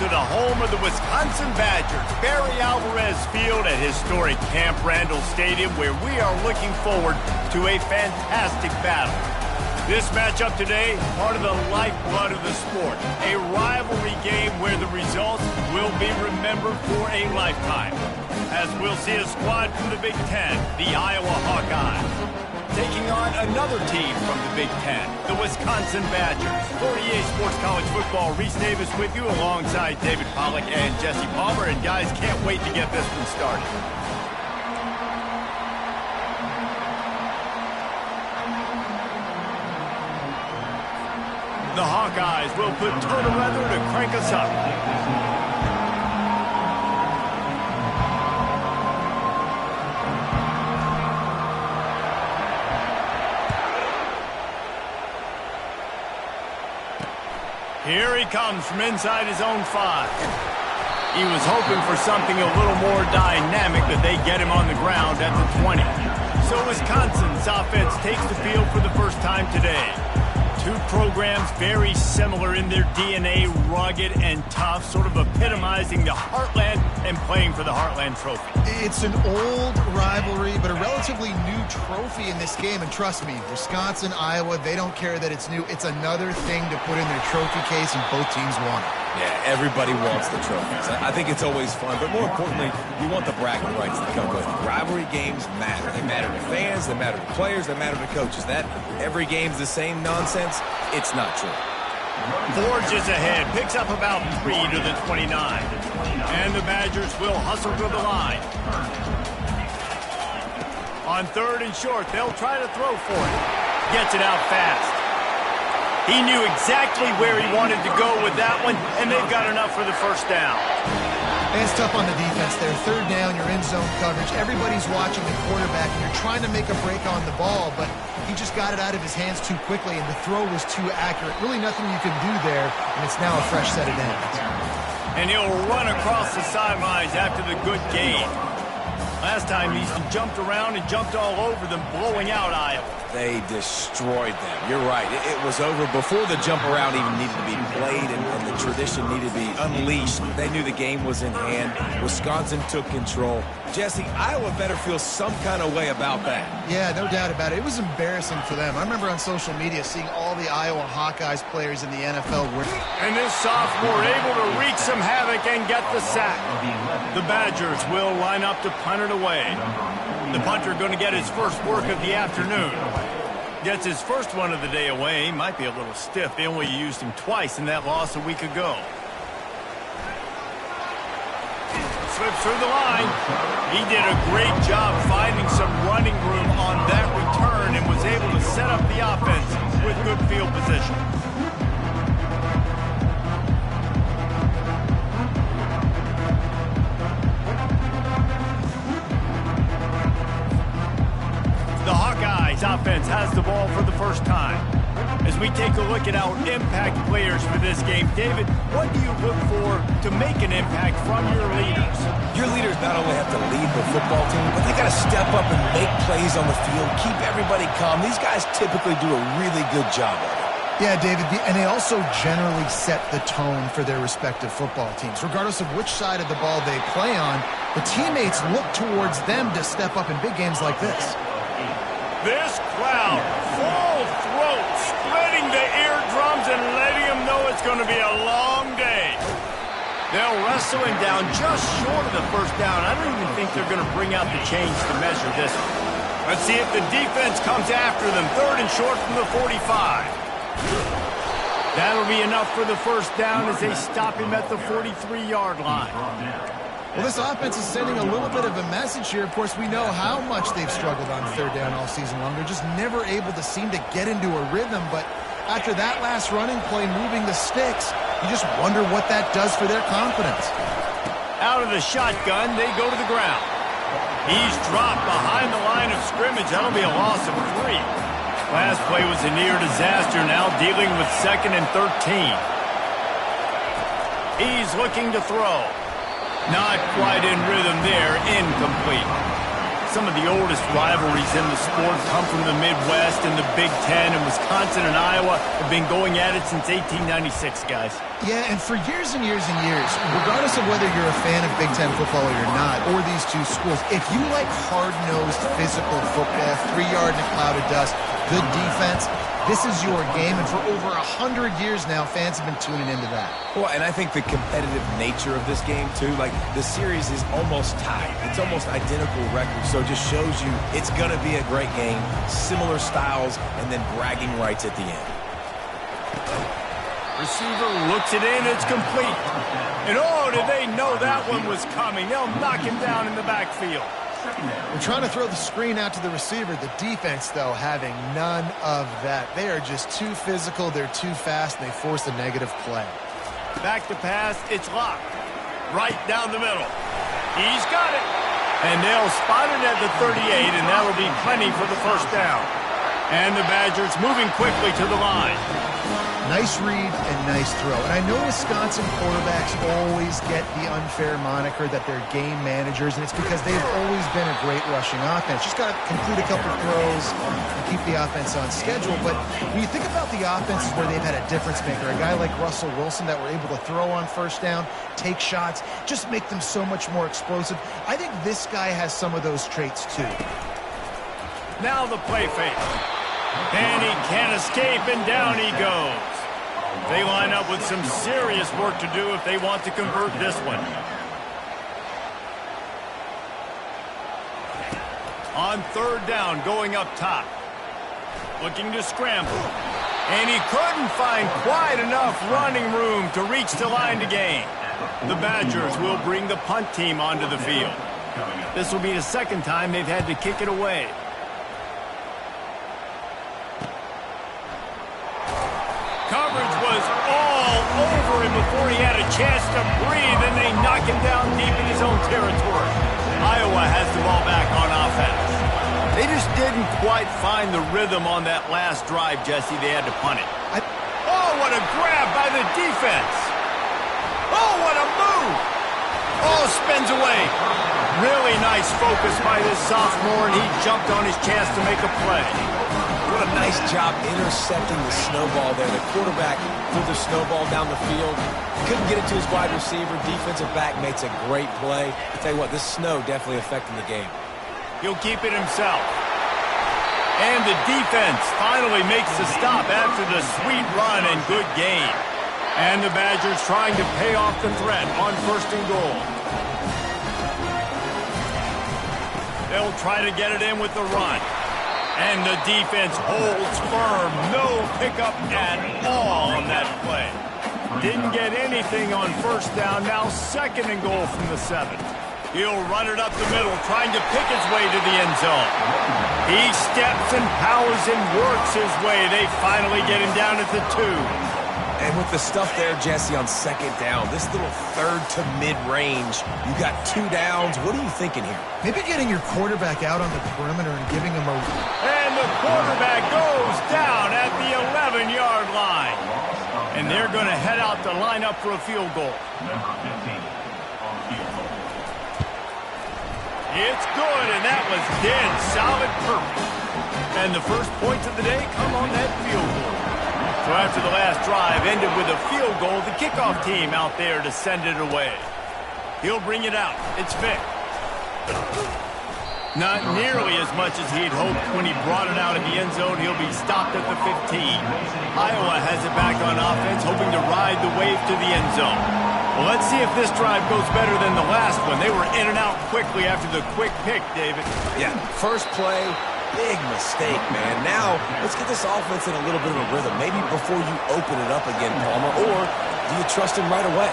to the home of the Wisconsin Badgers, Barry Alvarez Field at historic Camp Randall Stadium, where we are looking forward to a fantastic battle. This matchup today, part of the lifeblood of the sport, a rivalry game where the results will be remembered for a lifetime. As we'll see a squad from the Big Ten, the Iowa Hawkeyes, taking on another team from the Big Ten, the Wisconsin Badgers. For EA Sports College Football, Reese Davis with you alongside David Pollack and Jesse Palmer. And guys, can't wait to get this one started. The Hawkeyes will put total weather to crank us up. Here he comes from inside his own 5. He was hoping for something a little more dynamic, but they get him on the ground at the 20. So Wisconsin's offense takes the field for the first time today. Two programs very similar in their DNA, rugged and tough, sort of epitomizing the Heartland and playing for the Heartland Trophy. It's an old rivalry, but a relatively new trophy in this game. And trust me, Wisconsin, Iowa, they don't care that it's new. It's another thing to put in their trophy case, and both teams want it. Yeah, everybody wants the trophies. I think it's always fun, but more importantly, you want the bragging rights that come with it. Rivalry games matter. They matter to fans, they matter to players, they matter to coaches. That every game's the same nonsense, it's not true. Forges ahead, picks up about 3 to the 29. And the Badgers will hustle to the line. On 3rd and short, they'll try to throw for it. Gets it out fast. He knew exactly where he wanted to go with that one, and they've got enough for the first down. And it's tough on the defense there. 3rd down, you're in zone coverage. Everybody's watching the quarterback, and you're trying to make a break on the ball, but he just got it out of his hands too quickly, and the throw was too accurate. Really nothing you can do there, and it's now a fresh set of downs. And he'll run across the sidelines after the good gain. Last time, Easton jumped around and jumped all over them, blowing out Iowa. They destroyed them. You're right. It was over before the jump around even needed to be played and the tradition needed to be unleashed. They knew the game was in hand. Wisconsin took control. Jesse, Iowa better feel some kind of way about that. Yeah, no doubt about it. It was embarrassing for them. I remember on social media seeing all the Iowa Hawkeyes players in the NFL. And this sophomore able to wreak some havoc and get the sack. The Badgers will line up to punt it away. The punter going to get his first work of the afternoon. Gets his first one of the day away. Might be a little stiff. They only used him twice in that loss a week ago. Slips through the line. He did a great job finding some running room on that return and was able to set up the offense with good field position. The Hawkeyes offense has the ball for the first time. As we take a look at our impact players for this game, David, what do you look for to make an impact from your leaders? Your leaders not only have to lead the football team, but they got to step up and make plays on the field, keep everybody calm. These guys typically do a really good job of it. Yeah, David, and they also generally set the tone for their respective football teams. Regardless of which side of the ball they play on, the teammates look towards them to step up in big games like this. This crowd, full throat, splitting the eardrums and letting them know it's going to be a long day. They'll wrestle him down just short of the first down. I don't even think they're going to bring out the chains to measure this one. Let's see if the defense comes after them. 3rd and short from the 45. That'll be enough for the first down as they stop him at the 43-yard line. Well, this offense is sending a little bit of a message here. Of course, we know how much they've struggled on 3rd down all season long. They're just never able to seem to get into a rhythm. But after that last running play, moving the sticks, you just wonder what that does for their confidence. Out of the shotgun, they go to the ground. He's dropped behind the line of scrimmage. That'll be a loss of 3. Last play was a near disaster, now dealing with 2nd and 13. He's looking to throw. Not quite in rhythm there, incomplete. some of the oldest rivalries in the sport come from the Midwest and the Big Ten, and Wisconsin and Iowa have been going at it since 1896, guys. Yeah, and for years and years and years, regardless of whether you're a fan of Big Ten football or you're not, or these two schools, if you like hard-nosed physical football, 3-yard in a cloud of dust, good defense, this is your game, and for over 100 years now, fans have been tuning into that. Well, and I think the competitive nature of this game, too, like the series is almost tied. It's almost identical records, so it just shows you it's going to be a great game, similar styles, and then bragging rights at the end. Receiver looks it in, it's complete. And oh, did they know that one was coming? They'll knock him down in the backfield. We're trying to throw the screen out to the receiver. The defense, though, having none of that. They are just too physical, they're too fast, and they force a negative play. Back to pass, it's locked. Right down the middle. He's got it. And they'll spot it at the 38, and that'll be plenty for the first down. And the Badgers moving quickly to the line. Nice read and nice throw. And I know Wisconsin quarterbacks always get the unfair moniker that they're game managers, and it's because they've always been a great rushing offense. Just got to complete a couple of throws and keep the offense on schedule. But when you think about the offenses where they've had a difference maker, a guy like Russell Wilson that were able to throw on first down, take shots, just make them so much more explosive. I think this guy has some of those traits too. Now the play fake. And he can't escape, and down he goes. They line up with some serious work to do if they want to convert this one. On third down, going up top. Looking to scramble. And he couldn't find quite enough running room to reach the line to gain. The Badgers will bring the punt team onto the field. This will be the second time they've had to kick it away. Coverage was all over him before he had a chance to breathe, and they knock him down deep in his own territory. Iowa has the ball back on offense. They just didn't quite find the rhythm on that last drive, Jesse. They had to punt it. Oh, what a grab by the defense. Oh, what a move. Oh, spins away. Really nice focus by this sophomore, and he jumped on his chance to make a play. What a nice job intercepting the snowball there. The quarterback pulled the snowball down the field. Couldn't get it to his wide receiver. Defensive back makes a great play. I'll tell you what, this snow definitely affecting the game. He'll keep it himself. And the defense finally makes the stop after the sweet run and good gain. And the Badgers trying to pay off the threat on first and goal. They'll try to get it in with the run. And the defense holds firm. No pickup at all on that play. Didn't get anything on first down. Now second and goal from the 7. He'll run it up the middle, trying to pick his way to the end zone. He steps and powers and works his way. They finally get him down at the 2. And with the stuff there, Jesse, on second down, this little third to mid-range, you got 2 downs. What are you thinking here? Maybe getting your quarterback out on the perimeter and giving him a... And the quarterback goes down at the 11-yard line. And they're going to head out to line up for a field goal. It's good, and that was dead solid perfect. And the first points of the day come on that field goal. So after the last drive ended with a field goal, the kickoff team out there to send it away. He'll bring it out. It's Vick. Not nearly as much as he'd hoped when he brought it out in the end zone. He'll be stopped at the 15. Iowa has it back on offense, hoping to ride the wave to the end zone. Well, let's see if this drive goes better than the last one. They were in and out quickly after the quick pick, David. Yeah, first play, big mistake, man. Now, let's get this offense in a little bit of a rhythm. Maybe before you open it up again, Palmer, or do you trust him right away?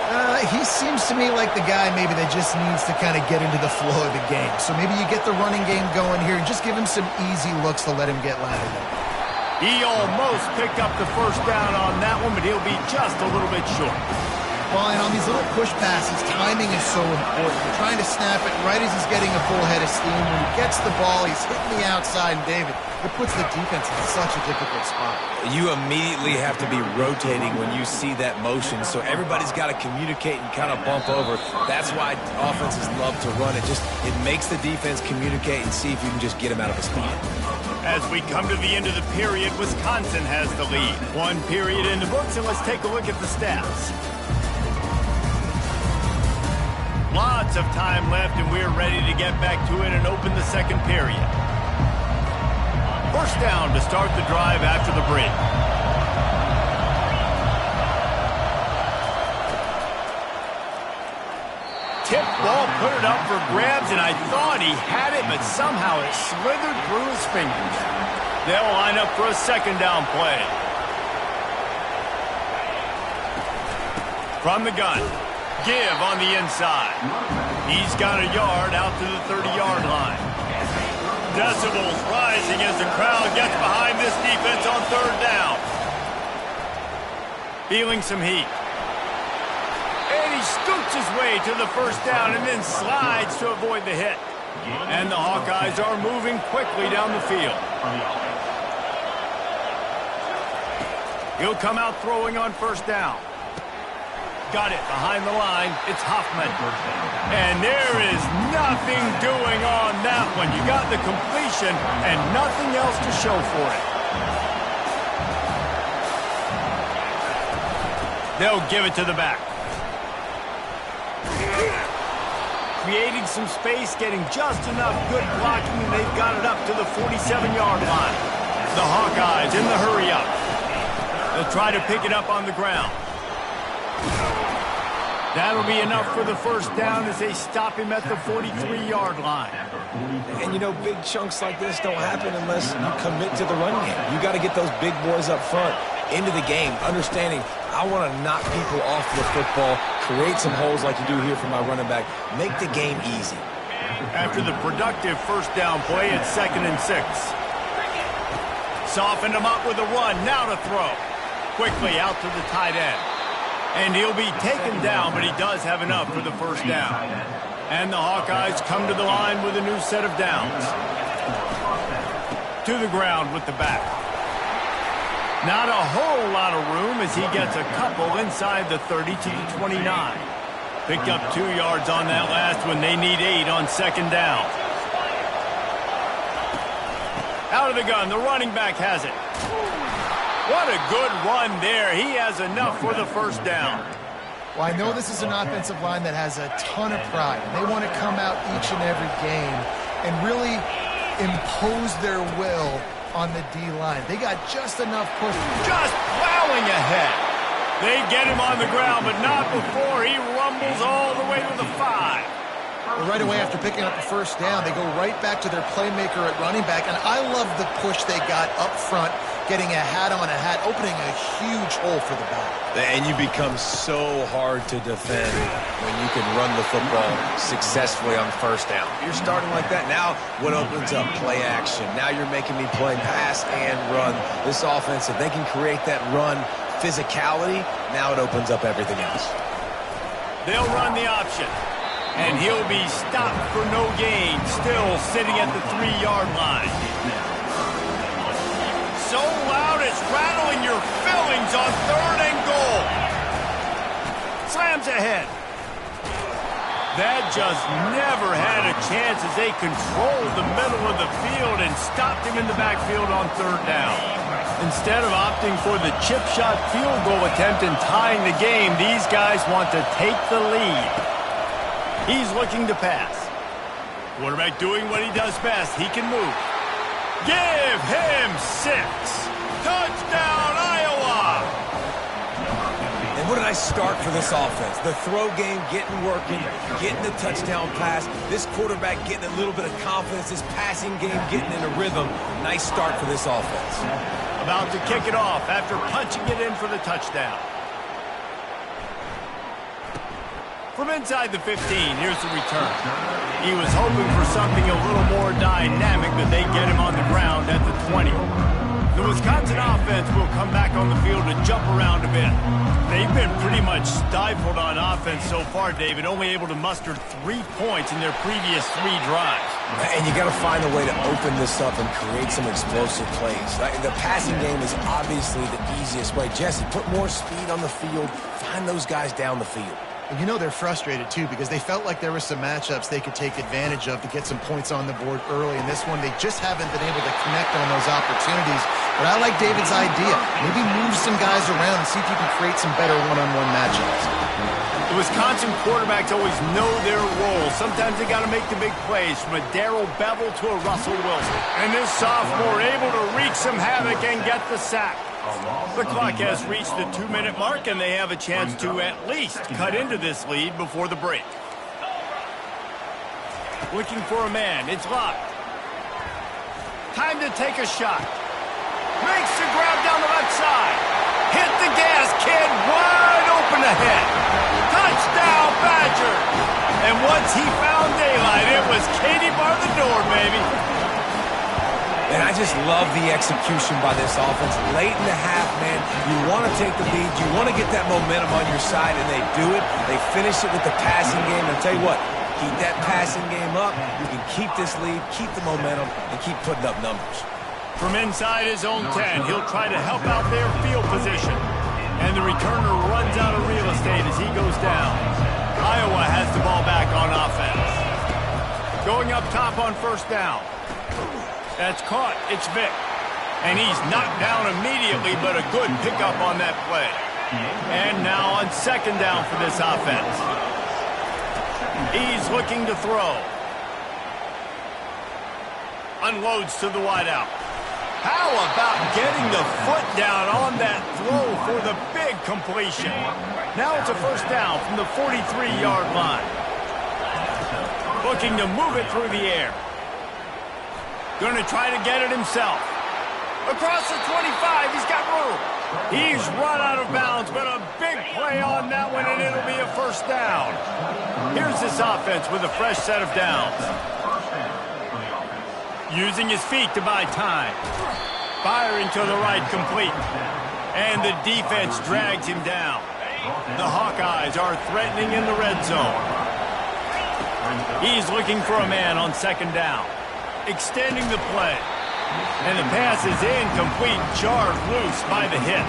He seems to me like the guy maybe that just needs to kind of get into the flow of the game. So maybe you get the running game going here and just give him some easy looks to let him get landed. He almost picked up the first down on that one, but he'll be just a little bit short. Well, and on these little push passes, timing is so important. You're trying to snap it right as he's getting a full head of steam. When he gets the ball, he's hitting the outside, and David, it puts the defense in such a difficult spot. You immediately have to be rotating when you see that motion, so everybody's got to communicate and kind of bump over. That's why offenses love to run it. It makes the defense communicate and see if you can just get him out of a spot. As we come to the end of the period, Wisconsin has the lead. One period in the books, and let's take a look at the stats. Lots of time left, and we're ready to get back to it and open the second period. First down to start the drive after the break. Tip ball, put it up for grabs, and I thought he had it, but somehow it slithered through his fingers. They'll line up for a second down play. From the gun. Give on the inside. He's got a yard out to the 30-yard line. Decibels rising as the crowd gets behind this defense on third down. Feeling some heat. And he scoots his way to the first down and then slides to avoid the hit. And the Hawkeyes are moving quickly down the field. He'll come out throwing on first down. Got it behind the line. It's Hoffman. And there is nothing doing on that one. You got the completion and nothing else to show for it. They'll give it to the back. Creating some space, getting just enough good blocking, and they've got it up to the 47-yard line. The Hawkeyes in the hurry up. They'll try to pick it up on the ground. That'll be enough for the first down as they stop him at the 43-yard line. And, you know, big chunks like this don't happen unless you commit to the run game. You got to get those big boys up front into the game, understanding I want to knock people off the football, create some holes like you do here for my running back, make the game easy. After the productive first down play, it's 2nd and 6. Softened him up with a run, now to throw. Quickly out to the tight end. And he'll be taken down, but he does have enough for the first down. And the Hawkeyes come to the line with a new set of downs. To the ground with the back. Not a whole lot of room as he gets a couple inside the 30 to the 29. Picked up 2 yards on that last one. They need 8 on second down. Out of the gun, the running back has it. What a good run there. He has enough for the first down. Well, I know this is an offensive line that has a ton of pride. They want to come out each and every game and really impose their will on the D-line. They got just enough push. Just plowing ahead. They get him on the ground, but not before he rumbles all the way to the 5. Well, right away after picking up the first down, they go right back to their playmaker at running back, and I love the push they got up front, getting a hat on a hat, opening a huge hole for the back. And you become so hard to defend when you can run the football successfully on first down. You're starting like that. Now what opens up? Play action. Now you're making me play pass and run. This offense, if they can create that run physicality, now it opens up everything else. They'll run the option. And he'll be stopped for no gain, still sitting at the 3-yard line. So loud it's rattling your fillings on 3rd and goal. Slams ahead. That just never had a chance as they controlled the middle of the field and stopped him in the backfield on 3rd down. Instead of opting for the chip shot field goal attempt and tying the game, these guys want to take the lead. He's looking to pass. Quarterback doing what he does best. He can move. Give him 6. Touchdown, Iowa! And what did I start for this offense? The throw game getting working, getting the touchdown pass. This quarterback getting a little bit of confidence. This passing game getting in a rhythm. Nice start for this offense. About to kick it off after punching it in for the touchdown. From inside the 15, here's the return. He was hoping for something a little more dynamic, but they get him on the ground at the 20. The Wisconsin offense will come back on the field to jump around a bit. They've been pretty much stifled on offense so far, David, only able to muster 3 points in their previous 3 drives. And you got to find a way to open this up and create some explosive plays. The passing game is obviously the easiest way. Jesse, put more speed on the field. Find those guys down the field. And you know they're frustrated, too, because they felt like there were some matchups they could take advantage of to get some points on the board early. In this one, they just haven't been able to connect on those opportunities. But I like David's idea. Maybe move some guys around and see if you can create some better one-on-one matchups. The Wisconsin quarterbacks always know their role. Sometimes they got to make the big plays, from a Darrell Bevell to a Russell Wilson. And this sophomore able to wreak some havoc and get the sack. The clock has reached the 2-minute mark, and they have a chance to at least cut into this lead before the break. Looking for a man. It's locked. Time to take a shot. Makes the grab down the left side. Hit the gas, kid. Wide open ahead. Touchdown, Badger. And once he found daylight, it was Katie bar the door, baby. And I just love the execution by this offense. Late in the half, man, you want to take the lead. You want to get that momentum on your side, and they do it. They finish it with the passing game. And I'll tell you what, keep that passing game up. You can keep this lead, keep the momentum, and keep putting up numbers. From inside his own 10, he'll try to help out their field position. And the returner runs out of real estate as he goes down. Iowa has the ball back on offense. Going up top on first down. That's caught. It's Vick. And he's knocked down immediately, but a good pickup on that play. And now on second down for this offense. He's looking to throw. Unloads to the wideout. How about getting the foot down on that throw for the big completion? Now it's a first down from the 43-yard line. Looking to move it through the air. Going to try to get it himself. Across the 25, he's got room. He's run out of bounds, but a big play on that one, and it'll be a first down. Here's this offense with a fresh set of downs. Using his feet to buy time. Firing to the right, complete. And the defense drags him down. The Hawkeyes are threatening in the red zone. He's looking for a man on second down. Extending the play. And the pass is incomplete, jarred loose by the hit.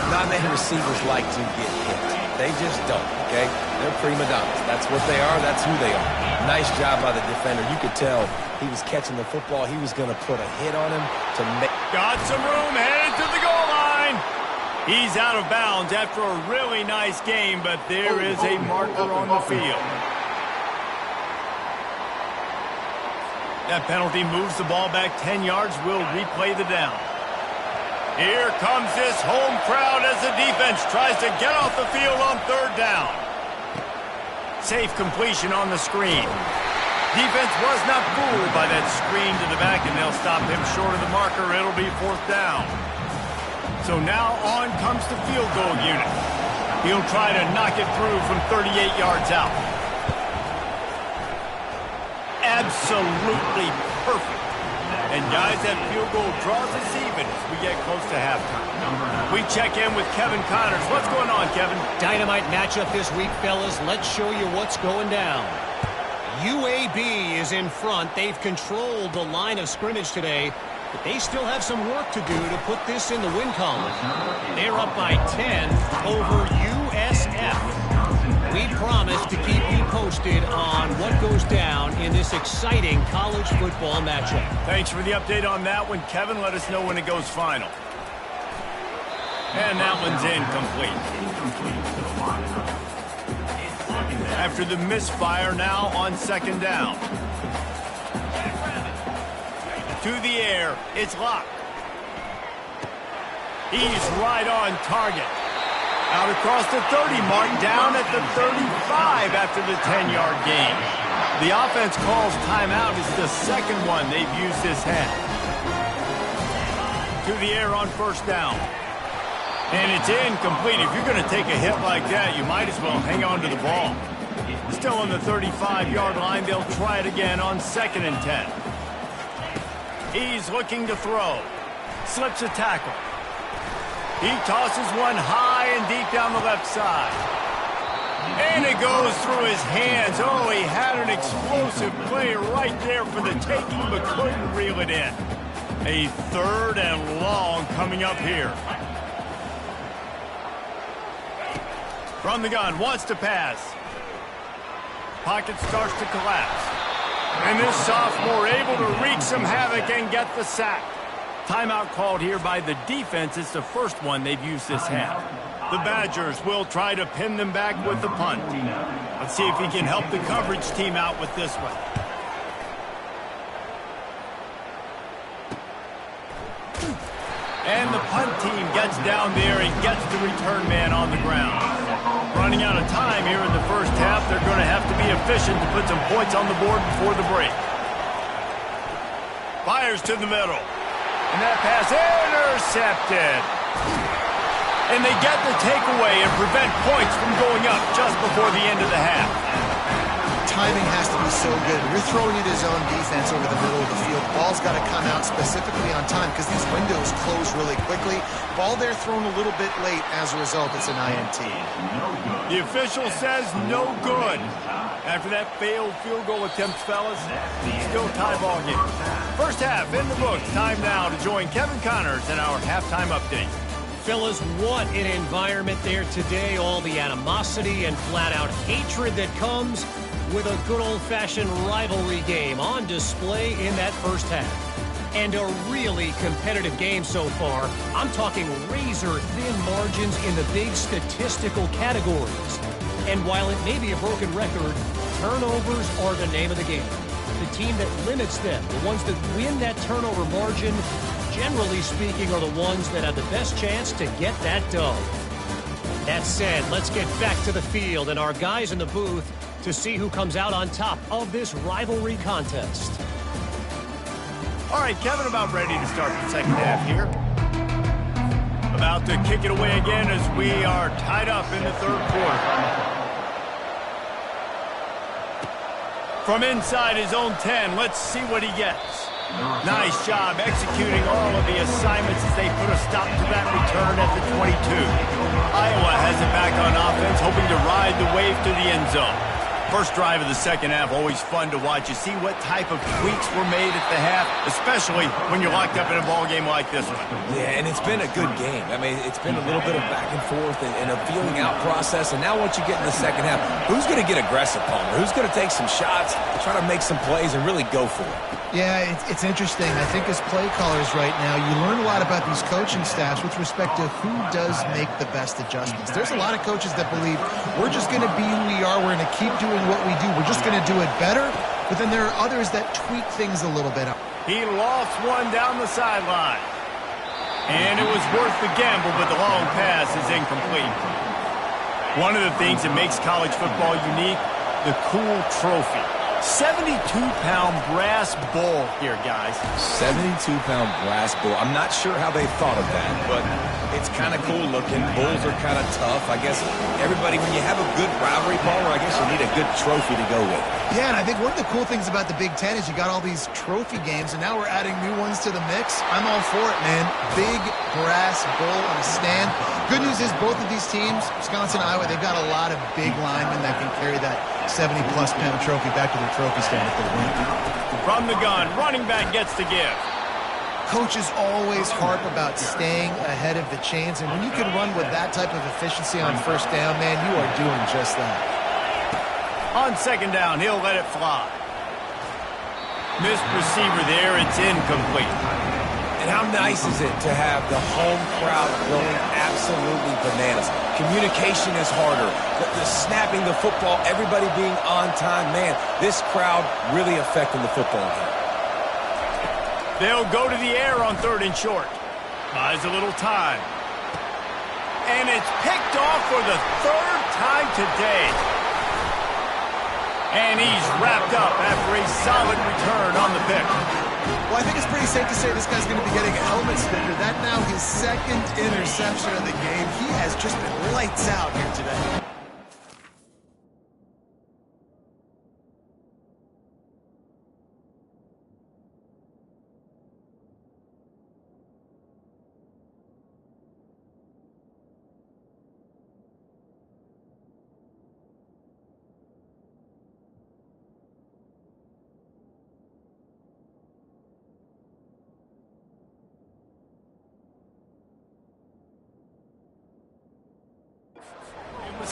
Not many receivers like to get hit. They just don't, okay? They're prima donnas. That's what they are. That's who they are. Nice job by the defender. You could tell he was catching the football. He was going to put a hit on him to make... Got some room, headed to the goal line. He's out of bounds after a really nice game, but there is a marker on the field. That penalty moves the ball back 10 yards. We'll replay the down. Here comes this home crowd as the defense tries to get off the field on third down. Safe completion on the screen. Defense was not fooled by that screen to the back, and they'll stop him short of the marker. It'll be fourth down. So now on comes the field goal unit. He'll try to knock it through from 38 yards out. Absolutely perfect. And guys, that field goal draws us even as we get close to halftime. We check in with Kevin Connors. What's going on, Kevin? Dynamite matchup this week, fellas. Let's show you what's going down. UAB is in front. They've controlled the line of scrimmage today, but they still have some work to do to put this in the win column. They're up by 10 over USF. We promise to keep you posted on what goes down in this exciting college football matchup. Thanks for the update on that one, Kevin. Let us know when it goes final. And that one's incomplete. After the misfire, now on second down. To the air, it's locked. He's right on target. Out across the 30 mark, down at the 35 after the 10-yard gain. The offense calls timeout. It's the second one they've used this half. To the air on first down. And it's incomplete. If you're going to take a hit like that, you might as well hang on to the ball. Still on the 35-yard line. They'll try it again on second and 10. He's looking to throw. Slips a tackle. He tosses one high and deep down the left side. And it goes through his hands. Oh, he had an explosive play right there for the taking, but couldn't reel it in. A 3rd and long coming up here. From the gun, wants to pass. Pocket starts to collapse. And this sophomore able to wreak some havoc and get the sack. Timeout called here by the defense. It's the first one they've used this half. The Badgers will try to pin them back with the punt. Let's see if he can help the coverage team out with this one. And the punt team gets down there and gets the return man on the ground. Running out of time here in the first half, they're going to have to be efficient to put some points on the board before the break. Fires to the middle. And that pass intercepted. And they get the takeaway and prevent points from going up just before the end of the half. Timing has to be so good. You're throwing it his own defense over the middle of the field. Ball's got to come out specifically on time because these windows close really quickly. Ball there thrown a little bit late. As a result, it's an INT. The official says no good. After that failed field goal attempt, fellas, still tie ball game. First half in the books. Time now to join Kevin Connors in our halftime update. Fellas, what an environment there today. All the animosity and flat-out hatred that comes with a good old-fashioned rivalry game on display in that first half. And a really competitive game so far. I'm talking razor-thin margins in the big statistical categories. And while it may be a broken record, turnovers are the name of the game. The team that limits them, the ones that win that turnover margin, generally speaking, are the ones that have the best chance to get that dub. That said, let's get back to the field and our guys in the booth to see who comes out on top of this rivalry contest. All right, Kevin, about ready to start the second half here. About to kick it away again as we are tied up in the third quarter. From inside his own 10, let's see what he gets. Nice job executing all of the assignments as they put a stop to that return at the 22. Iowa has it back on offense, hoping to ride the wave to the end zone. First drive of the second half, always fun to watch. You see what type of tweaks were made at the half, especially when you're locked up in a ball game like this one. Yeah, and it's been a good game. I mean, it's been a little bit of back and forth and a feeling out process. And now once you get in the second half, who's going to get aggressive, Palmer? Who's going to take some shots, try to make some plays, and really go for it? Yeah, it's interesting. I think as play callers right now, you learn a lot about these coaching staffs with respect to who does make the best adjustments. There's a lot of coaches that believe we're just going to be who we are. We're going to keep doing what we do. We're just going to do it better. But then there are others that tweak things a little bit. He lost one down the sideline. And it was worth the gamble, but the long pass is incomplete. One of the things that makes college football unique, the cool trophy. 72-pound brass bull here, guys. 72-pound brass bull. I'm not sure how they thought of that, but it's kind of cool looking. Bulls are kind of tough. I guess everybody, when you have a good rivalry, Palmer, I guess you need a good trophy to go with. Yeah, and I think one of the cool things about the Big Ten is you got all these trophy games, and now we're adding new ones to the mix. I'm all for it, man. Big brass bull on a stand. Good news is both of these teams, Wisconsin and Iowa, they've got a lot of big linemen that can carry that 70-plus pound trophy back to their trophy stand if they win. From the gun, running back gets the give. Coaches always harp about staying ahead of the chains, and when you can run with that type of efficiency on first down, man, you are doing just that. On second down, he'll let it fly. Missed receiver there, it's incomplete. And how nice is it to have the home crowd going absolutely bananas? Communication is harder. The snapping the football, everybody being on time. Man, this crowd really affecting the football game. They'll go to the air on third and short. Buys a little time. And it's picked off for the third time today. And he's wrapped up after a solid return on the pick. Well, I think it's pretty safe to say this guy's going to be getting a helmet sticker. That's now his second interception of the game. He has just been lights out here today.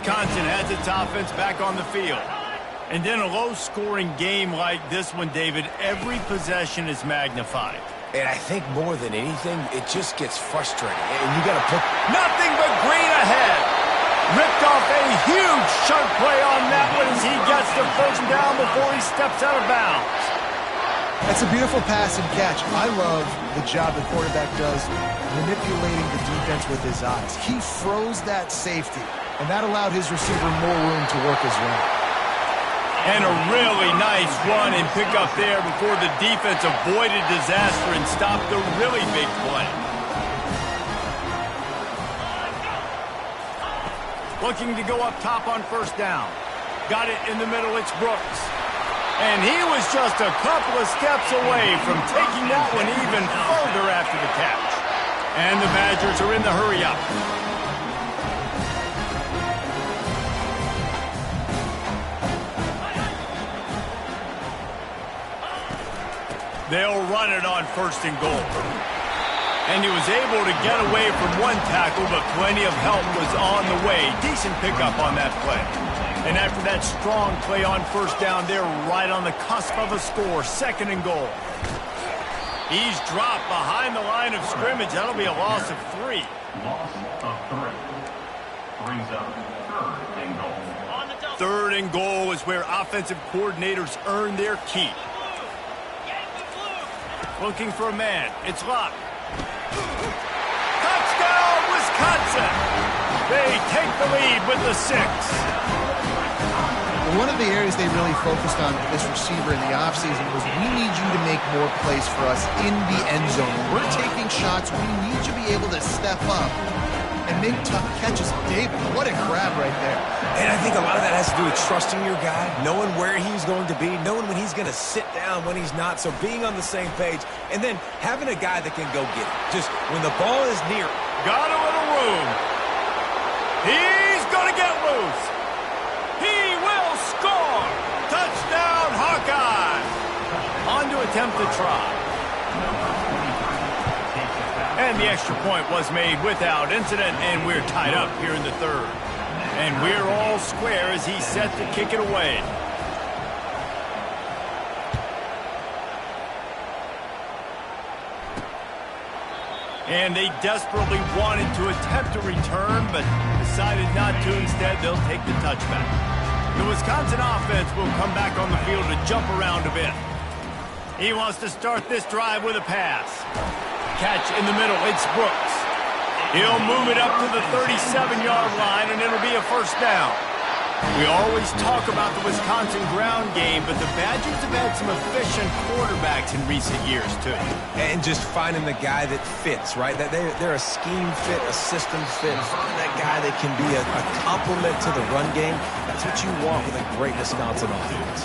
Wisconsin has its offense back on the field. And in a low-scoring game like this one, David, every possession is magnified. And I think more than anything, it just gets frustrating. And you got to put nothing but green ahead. Ripped off a huge chunk play on that one as he gets the first down before he steps out of bounds. That's a beautiful pass and catch. I love the job the quarterback does manipulating the defense with his eyes. He froze that safety, and that allowed his receiver more room to work his run. And a really nice run and pick up there before the defense avoided disaster and stopped the really big play. Looking to go up top on first down. Got it in the middle, it's Brooks. And he was just a couple of steps away from taking that one even further after the catch. And the Badgers are in the hurry-up. They'll run it on first and goal. And he was able to get away from one tackle, but plenty of help was on the way. Decent pickup on that play. And after that strong play on first down, they're right on the cusp of a score. Second and goal. He's dropped behind the line of scrimmage. That'll be a loss of 3. Loss of 3. Brings up third and goal. Third and goal is where offensive coordinators earn their keep. Looking for a man. It's Locke. Touchdown, Wisconsin! They take the lead with the 6. One of the areas they really focused on with this receiver in the offseason was we need you to make more plays for us in the end zone. When we're taking shots, we need you to be able to step up and make tough catches. David, what a grab right there. And I think a lot of that has to do with trusting your guy, knowing where he's going to be, knowing when he's going to sit down, when he's not, so being on the same page, and then having a guy that can go get it. Just when the ball is near. Got a little room. He's going to get loose. He will score. Touchdown, Hawkeye. On to attempt the try. And the extra point was made without incident, and we're tied up here in the third. And we're all square as he's set to kick it away. And they desperately wanted to attempt a return, but decided not to. Instead, they'll take the touchback. The Wisconsin offense will come back on the field to jump around a bit. He wants to start this drive with a pass. Catch in the middle, it's Brooks. He'll move it up to the 37-yard line, and it'll be a first down. We always talk about the Wisconsin ground game, but the Badgers have had some efficient quarterbacks in recent years, too. And just finding the guy that fits, right? That they're a scheme fit, a system fit. Find that guy that can be a complement to the run game. That's what you want with a great Wisconsin offense.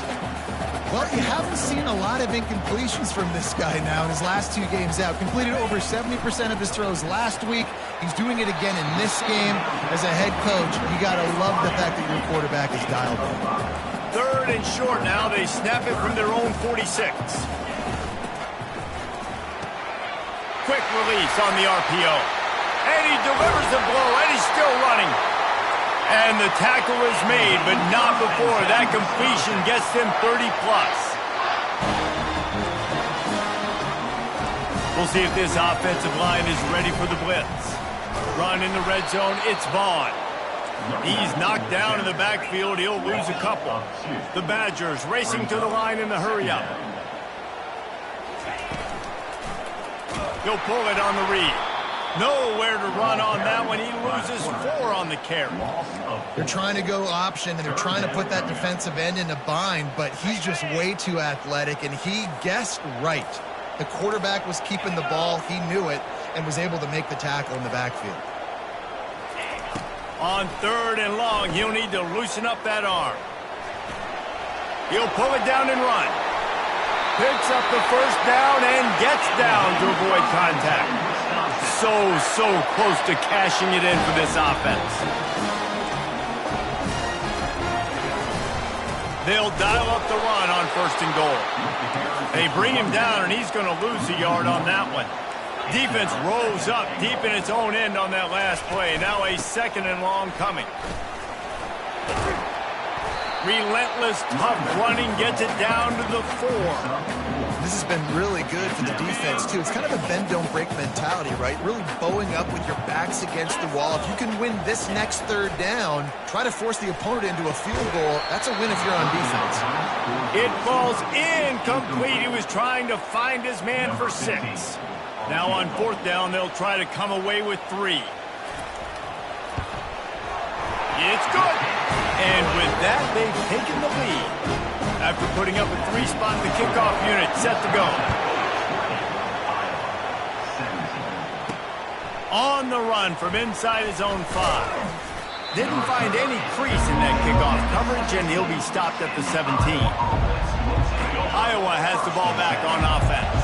Well, you haven't seen a lot of incompletions from this guy now in his last 2 games out. Completed over 70% of his throws last week. He's doing it again in this game. As a head coach, you got to love the fact that your quarterback is dialed in. Third and short now. They snap it from their own 46. Quick release on the RPO. And he delivers the blow, and he's still running. And the tackle is made, but not before that completion gets them 30-plus. We'll see if this offensive line is ready for the blitz. Run in the red zone, it's Vaughn. He's knocked down in the backfield. He'll lose a couple. The Badgers racing to the line in the hurry-up. He'll pull it on the read. Nowhere to run on that one. He loses 4 on the carry. They're trying to go option, and they're trying to put that defensive end in a bind, but he's just way too athletic, and he guessed right. The quarterback was keeping the ball. He knew it and was able to make the tackle in the backfield. On third and long, he'll need to loosen up that arm. He'll pull it down and run. Picks up the first down and gets down to avoid contact. So close to cashing it in for this offense. They'll dial up the run on first and goal. They bring him down, and he's going to lose a yard on that one. Defense rolls up deep in its own end on that last play. Now a second and long coming. Relentless, tough running gets it down to the 4. This has been really good for the defense, too. It's kind of a bend-don't-break mentality, right? Really bowing up with your backs against the wall. If you can win this next third down, try to force the opponent into a field goal. That's a win if you're on defense. It falls incomplete. He was trying to find his man for 6. Now on 4th down, they'll try to come away with 3. It's good. And with that, they've taken the lead. After putting up a 3-spot, the kickoff unit set to go. On the run from inside his own 5. Didn't find any crease in that kickoff coverage, and he'll be stopped at the 17. Iowa has the ball back on offense.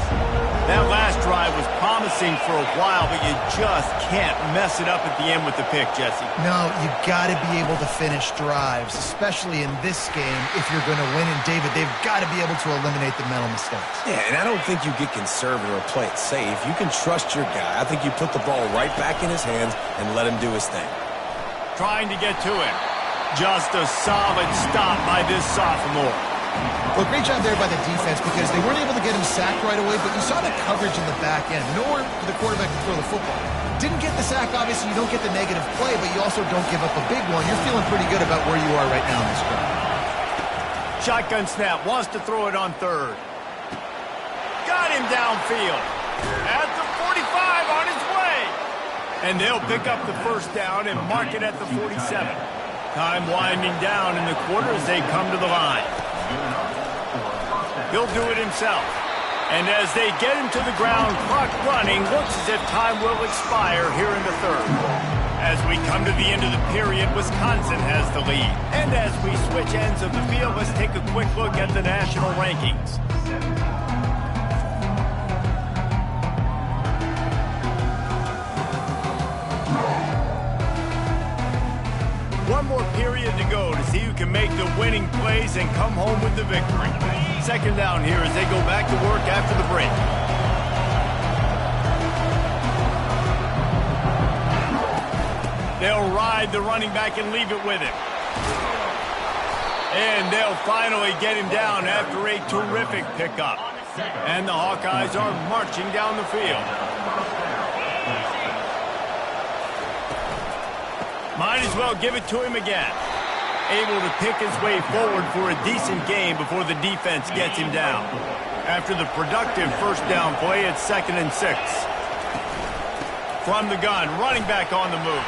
That last drive was promising for a while, but you just can't mess it up at the end with the pick, Jesse. No, you got to be able to finish drives, especially in this game if you're going to win. And, David, they've got to be able to eliminate the mental mistakes. Yeah, and I don't think you get conservative or play it safe. You can trust your guy. I think you put the ball right back in his hands and let him do his thing. Trying to get to it. Just a solid stop by this sophomore. Well, great job there by the defense because they weren't able to get him sacked right away, but you saw the coverage in the back end. Nowhere for the quarterback to throw the football. Didn't get the sack, obviously you don't get the negative play, but you also don't give up a big one. You're feeling pretty good about where you are right now in this drive. Shotgun snap, wants to throw it on 3rd. Got him downfield. At the 45, on his way. And they'll pick up the 1st down and mark it at the 47. Time winding down in the quarter as they come to the line. He'll do it himself. And as they get him to the ground, clock running, looks as if time will expire here in the 3rd. As we come to the end of the period, Wisconsin has the lead. And as we switch ends of the field, let's take a quick look at the national rankings. One more period to go to see who can make the winning plays and come home with the victory. 2nd down here as they go back to work after the break. They'll ride the running back and leave it with him. And they'll finally get him down after a terrific pickup. And the Hawkeyes are marching down the field. Might as well give it to him again. Able to pick his way forward for a decent game before the defense gets him down. After the productive 1st down play, it's 2nd and 6. From the gun, running back on the move.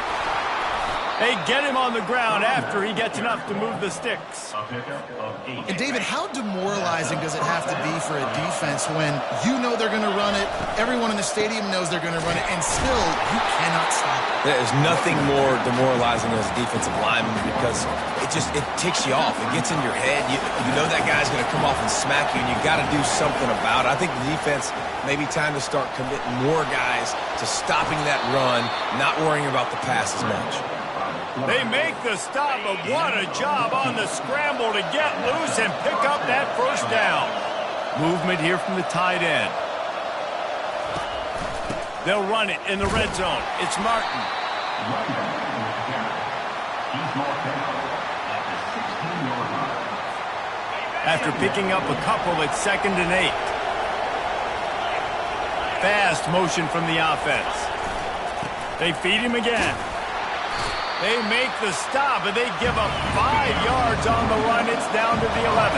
They get him on the ground after he gets enough to move the sticks. And, David, how demoralizing does it have to be for a defense when you know they're going to run it, everyone in the stadium knows they're going to run it, and still you cannot stop it? There's nothing more demoralizing as a defensive lineman because it ticks you off. It gets in your head. You know that guy's going to come off and smack you, and you got to do something about it. I think the defense may be time to start committing more guys to stopping that run, not worrying about the pass as much. They make the stop, but what a job on the scramble to get loose and pick up that 1st down. Movement here from the tight end. They'll run it in the red zone. It's Martin. After picking up a couple, it's 2nd and 8. Fast motion from the offense. They feed him again. They make the stop, and they give up 5 yards on the run. It's down to the 11.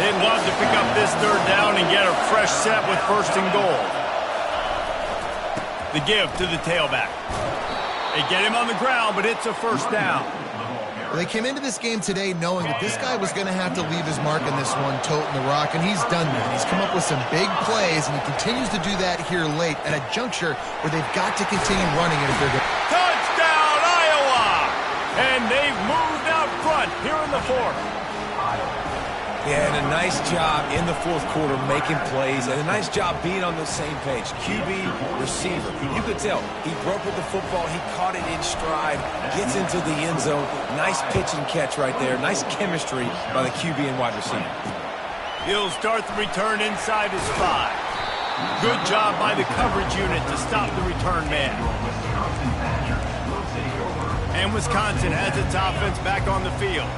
They'd love to pick up this 3rd down and get a fresh set with 1st and goal. The give to the tailback. They get him on the ground, but it's a 1st down. Well, they came into this game today knowing that this guy was going to have to leave his mark in this one, toting the rock, and he's done that. He's come up with some big plays, and he continues to do that here late at a juncture where they've got to continue running it if they're good. Touchdown, Iowa! And they've moved out front here in the 4th. Yeah, and a nice job in the 4th quarter making plays, and a nice job being on the same page. QB, receiver. You could tell he broke with the football. He caught it in stride, gets into the end zone. Nice pitch and catch right there. Nice chemistry by the QB and wide receiver. He'll start the return inside his 5. Good job by the coverage unit to stop the return man. And Wisconsin has its offense back on the field.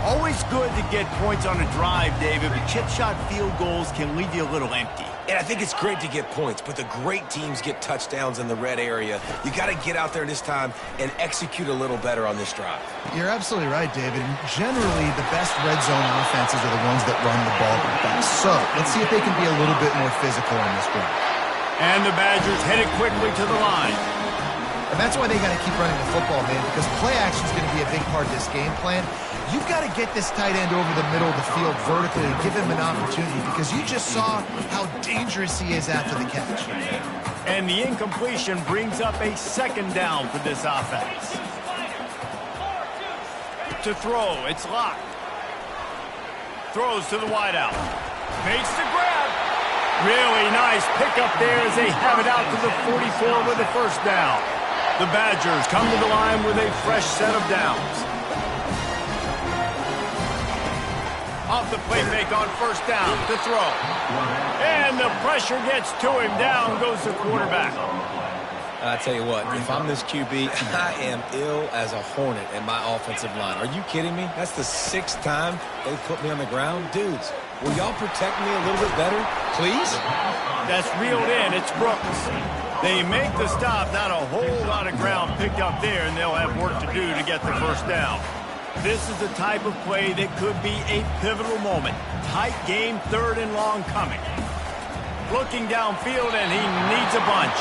Always good to get points on a drive, David, but chip shot field goals can leave you a little empty. And I think it's great to get points, but the great teams get touchdowns in the red area. You got to get out there this time and execute a little better on this drive. You're absolutely right, David. And generally, the best red zone offenses are the ones that run the ball the best. So let's see if they can be a little bit more physical on this drive. And the Badgers headed quickly to the line. And that's why they got to keep running the football, man, because play action is going to be a big part of this game plan. You've got to get this tight end over the middle of the field vertically and give him an opportunity, because you just saw how dangerous he is after the catch. And the incompletion brings up a second down for this offense. To throw, it's locked. Throws to the wideout. Makes the grab. Really nice pickup there as they have it out to the 44 with the first down. The Badgers come to the line with a fresh set of downs. Off the play fake on first down to throw. And the pressure gets to him. Down goes the quarterback. I tell you what, if I'm this QB, I am ill as a hornet in my offensive line. Are you kidding me? That's the 6th time they've put me on the ground. Dudes, will y'all protect me a little bit better, please? That's reeled in. It's Brooks. They make the stop. Not a whole lot of ground picked up there, and they'll have work to do to get the first down. This is the type of play that could be a pivotal moment. Tight game, 3rd and long coming. Looking downfield, and he needs a bunch.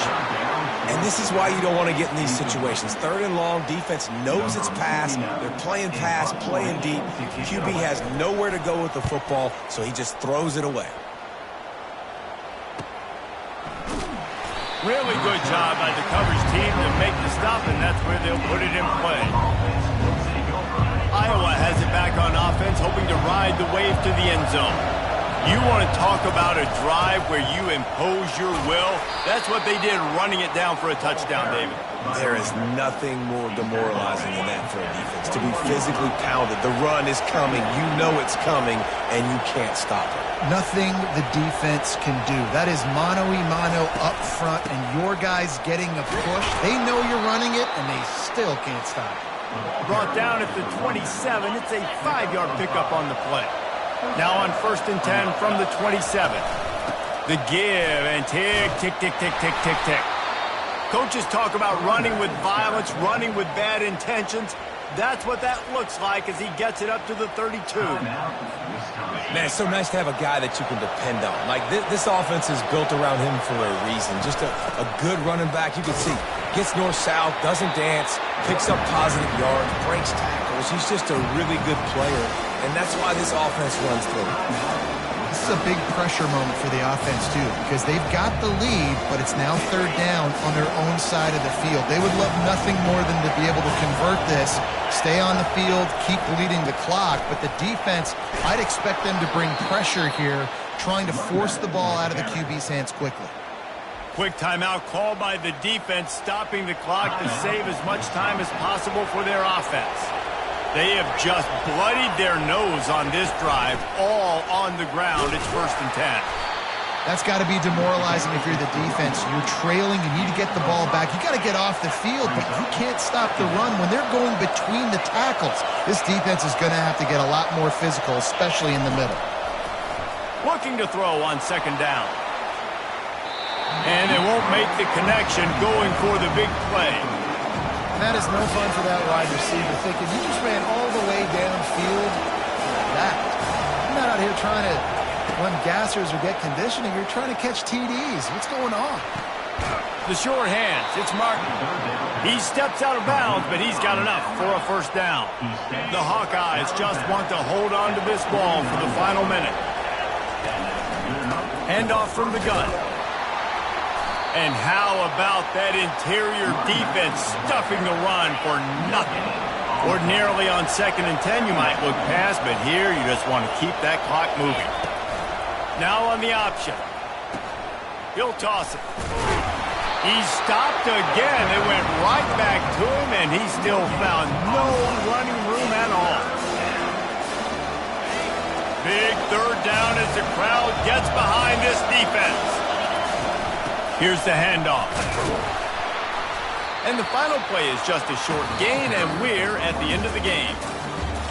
And this is why you don't want to get in these situations. 3rd and long, defense knows it's pass. They're playing pass, playing deep. QB has nowhere to go with the football, so he just throws it away. Really good job by the coverage team to make the stop, and that's where they'll put it in play. Iowa has it back on offense, hoping to ride the wave to the end zone. You want to talk about a drive where you impose your will? That's what they did, running it down for a touchdown, David. There is nothing more demoralizing than that for a defense, to be physically pounded. The run is coming. You know it's coming, and you can't stop it. Nothing the defense can do. That is mano-a-mano up front, and your guys getting a push. They know you're running it, and they still can't stop it. Brought down at the 27. It's a 5-yard pickup on the play. Now on 1st and 10 from the 27. The give and tick, tick, tick, tick, tick, tick, tick. Coaches talk about running with violence, running with bad intentions. That's what that looks like as he gets it up to the 32. Man, it's so nice to have a guy that you can depend on. Like, this offense is built around him for a reason. Just a good running back. You can see, gets north-south, doesn't dance, picks up positive yards, breaks tackles. He's just a really good player, and that's why this offense runs through. This is a big pressure moment for the offense, too, because they've got the lead, but it's now 3rd down on their own side of the field. They would love nothing more than to be able to convert this, stay on the field, keep bleeding the clock, but the defense, I'd expect them to bring pressure here, trying to force the ball out of the QB's hands quickly. Quick timeout called by the defense, stopping the clock to save as much time as possible for their offense. They have just bloodied their nose on this drive, all on the ground. It's 1st and 10. That's got to be demoralizing if you're the defense. You're trailing, you need to get the ball back. You got to get off the field, but you can't stop the run when they're going between the tackles. This defense is going to have to get a lot more physical, especially in the middle. Looking to throw on 2nd down. And they won't make the connection, going for the big play. That is no fun for that wide receiver, thinking you just ran all the way downfield like that. You're not out here trying to run gassers or get conditioning. You're trying to catch TDs. What's going on? The short hands. It's Martin. He steps out of bounds, but he's got enough for a 1st down. The Hawkeyes just want to hold on to this ball for the final minute. Handoff from the gun. And how about that interior defense stuffing the run for nothing? Ordinarily on 2nd and 10, you might look past, but here you just want to keep that clock moving. Now on the option. He'll toss it. He's stopped again. It went right back to him, and he still found no running room at all. Big 3rd down as the crowd gets behind this defense. Here's the handoff. And the final play is just a short gain, and we're at the end of the game.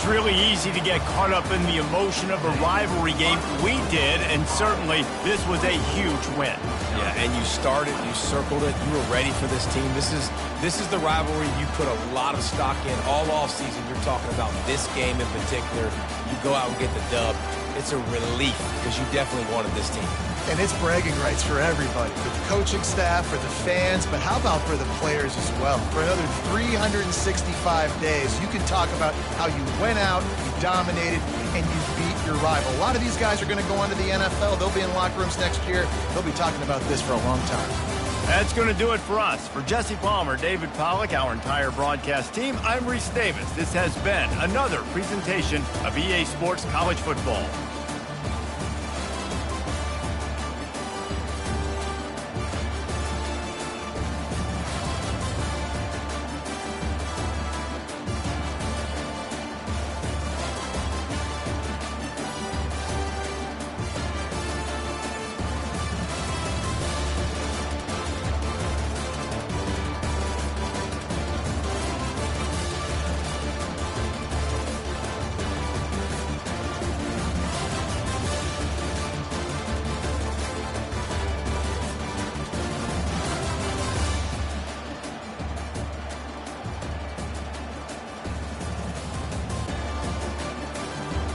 It's really easy to get caught up in the emotion of a rivalry game. We did, and certainly this was a huge win. Yeah, and you started, you circled it, you were ready for this team. This is the rivalry you put a lot of stock in all offseason. You're talking about this game in particular. You go out and get the dub. It's a relief because you definitely wanted this team. And it's bragging rights for everybody, for the coaching staff, for the fans, but how about for the players as well? For another 365 days, you can talk about how you went out, you dominated, and you beat your rival. A lot of these guys are going to go on to the NFL. They'll be in locker rooms next year. They'll be talking about this for a long time. That's going to do it for us. For Jesse Palmer, David Pollack, our entire broadcast team, I'm Reese Davis. This has been another presentation of EA Sports College Football.